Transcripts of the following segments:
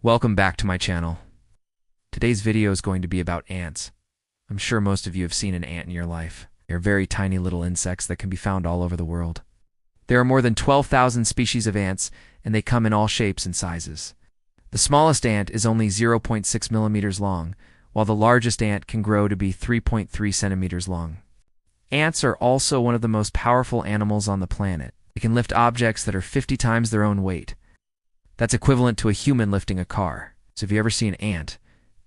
Welcome back to my channel. Today's video is going to be about ants. I'm sure most of you have seen an ant in your life. They're very tiny little insects that can be found all over the world. There are more than 12,000 species of ants, and they come in all shapes and sizes. The smallest ant is only 0.6 millimeters long, while the largest ant can grow to be 3.3 centimeters long. Ants are also one of the most powerful animals on the planet. They can lift objects that are 50 times their own weight. That's equivalent to a human lifting a car. So if you ever see an ant,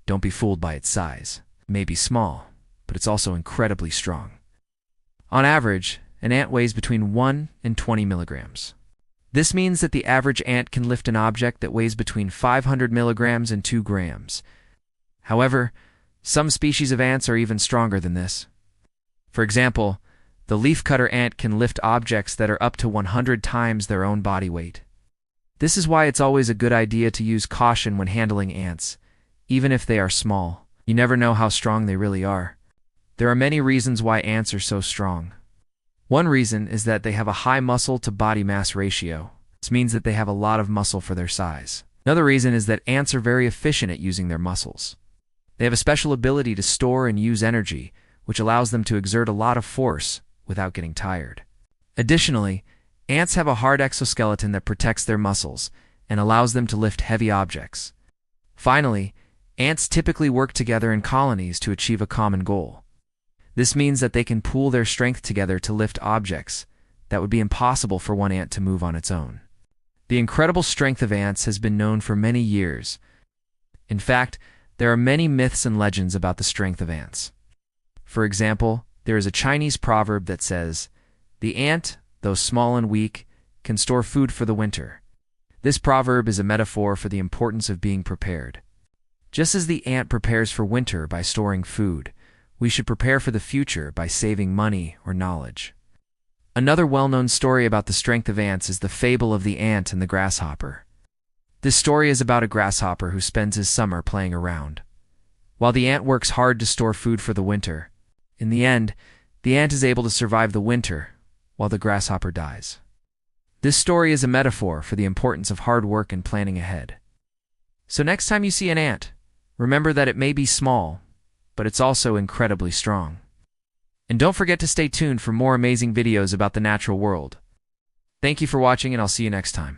don't be fooled by its size. It may be small, but it's also incredibly strong. On average, an ant weighs between 1 and 20 milligrams. This means that the average ant can lift an object that weighs between 500 milligrams and 2 grams. However, some species of ants are even stronger than this. For example, the leafcutter ant can lift objects that are up to 100 times their own body weight. This is why it's always a good idea to use caution when handling ants, even if they are small. You never know how strong they really are. There are many reasons why ants are so strong. One reason is that they have a high muscle to body mass ratio. This means that they have a lot of muscle for their size. Another reason is that ants are very efficient at using their muscles. They have a special ability to store and use energy, which allows them to exert a lot of force without getting tired. Additionally, ants have a hard exoskeleton that protects their muscles and allows them to lift heavy objects. Finally, ants typically work together in colonies to achieve a common goal. This means that they can pool their strength together to lift objects that would be impossible for one ant to move on its own. The incredible strength of ants has been known for many years. In fact, there are many myths and legends about the strength of ants. For example, there is a Chinese proverb that says, "The ant, though small and weak, can store food for the winter." This proverb is a metaphor for the importance of being prepared. Just as the ant prepares for winter by storing food, we should prepare for the future by saving money or knowledge. Another well-known story about the strength of ants is the fable of the ant and the grasshopper. This story is about a grasshopper who spends his summer playing around. While the ant works hard to store food for the winter, in the end, the ant is able to survive the winter, while the grasshopper dies. This story is a metaphor for the importance of hard work and planning ahead. So next time you see an ant, remember that it may be small, but it's also incredibly strong. And don't forget to stay tuned for more amazing videos about the natural world. Thank you for watching, and I'll see you next time.